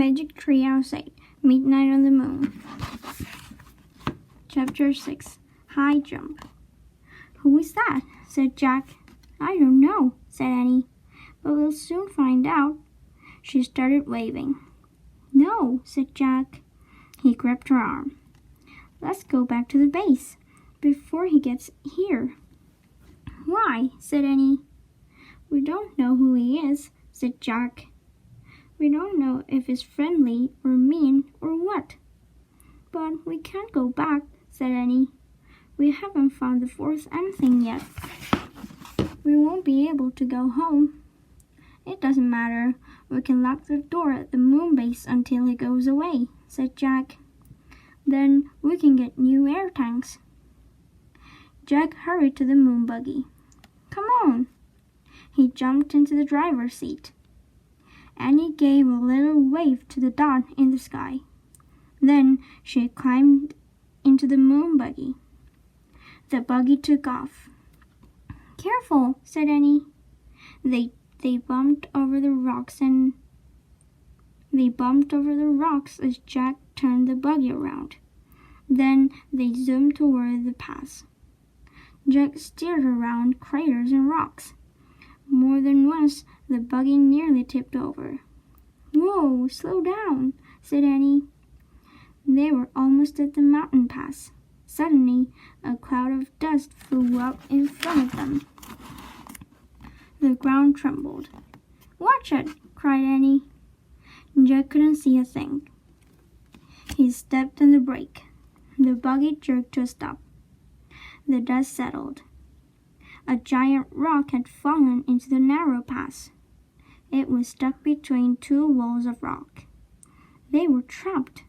Magic Tree Outside, Midnight on the Moon. Chapter 6, High Jump. "Who is that?" said Jack. "I don't know," said Annie, "but we'll soon find out." She started waving. "No," said Jack. He grabbed her arm. "Let's go back to the base before he gets here." "Why?" said Annie. "We don't know who he is," said Jack. "We don't know if he's friendly or mean or what." "But we can't go back," said Annie. "We haven't found the fourth anything yet. We won't be able to go home." "It doesn't matter. We can lock the door at the moon base until he goes away," said Jack. "Then we can get new air tanks." Jack hurried to the moon buggy. "Come on." He jumped into the driver's seat. Annie gave a little wave to the dot in the sky. Then she climbed into the moon buggy. The buggy took off. "Careful," said Annie. They bumped over the rocks as Jack turned the buggy around. Then they zoomed toward the pass. Jack steered around craters and rocks. More than once, the buggy nearly tipped over. "Whoa, slow down," said Annie. They were almost at the mountain pass. Suddenly, a cloud of dust flew up in front of them. The ground trembled. "Watch it!" cried Annie. Jack couldn't see a thing. He stepped on the brake. The buggy jerked to a stop. The dust settled. A giant rock had fallen into the narrow pass. It was stuck between two walls of rock. They were trapped.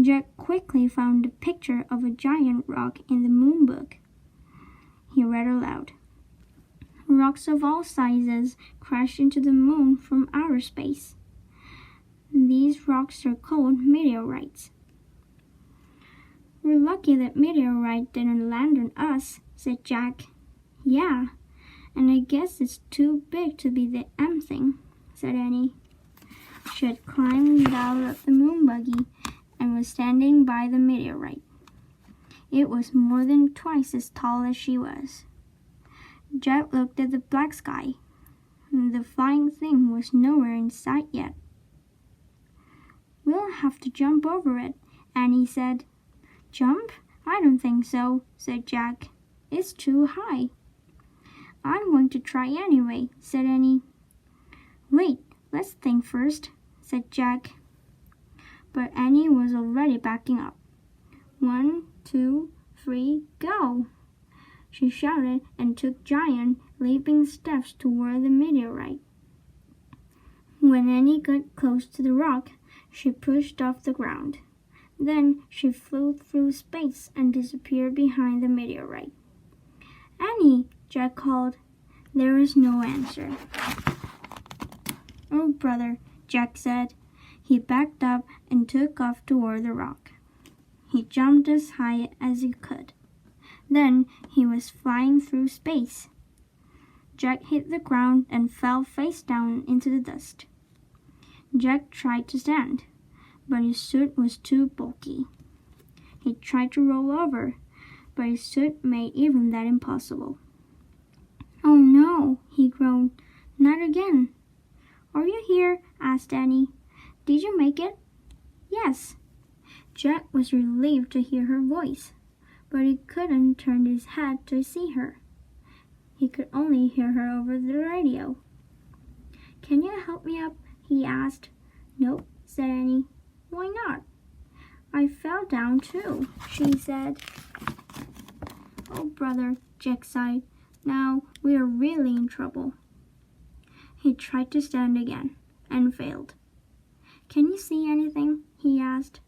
Jack quickly found a picture of a giant rock in the moon book. He read aloud. "Rocks of all sizes crash into the moon from outer space. These rocks are called meteorites." "We're lucky that meteorite didn't land on us," said Jack. "Yeah, and I guess it's too big to be the M thing," said Annie. She had climbed out of the moon buggy and was standing by the meteorite. It was more than twice as tall as she was. Jack looked at the black sky. The flying thing was nowhere in sight yet. "We'll have to jump over it," Annie said. "Jump? I don't think so," said Jack. "It's too high." "I'm going to try anyway," said Annie. "Wait, let's think first," said Jack. But Annie was already backing up. 1, 2, 3, go! She shouted and took giant, leaping steps toward the meteorite. When Annie got close to the rock, she pushed off the ground. Then she flew through space and disappeared behind the meteorite. "Annie!" Jack called. There was no answer. "Oh, brother," Jack said. He backed up and took off toward the rock. He jumped as high as he could. Then he was flying through space. Jack hit the ground and fell face down into the dust. Jack tried to stand, but his suit was too bulky. He tried to roll over, but his suit made even that impossible. "Oh no," he groaned. "Not again." "Are you here?" asked Annie. "Did you make it?" "Yes." Jack was relieved to hear her voice, but he couldn't turn his head to see her. He could only hear her over the radio. "Can you help me up?" he asked. "Nope," said Annie. "Why not?" "I fell down too," she said. "Oh, brother," Jack sighed. "Now we are really in trouble." He tried to stand again and failed. "Can you see anything?" he asked.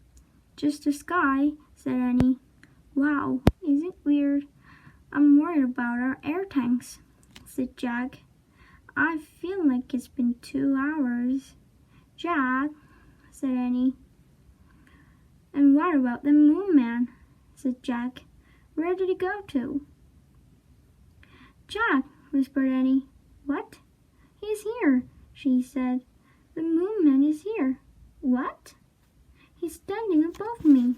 "Just the sky," said Annie. "Wow, is it weird? I'm worried about our air tanks," said Jack. "I feel like it's been 2 hours. "Jack," said Annie. "And what about the moon man?" said Jack. "Where did he go to?" "Jack," whispered Annie. "What?" "He's here," she said. "The moon man is here. standing above me.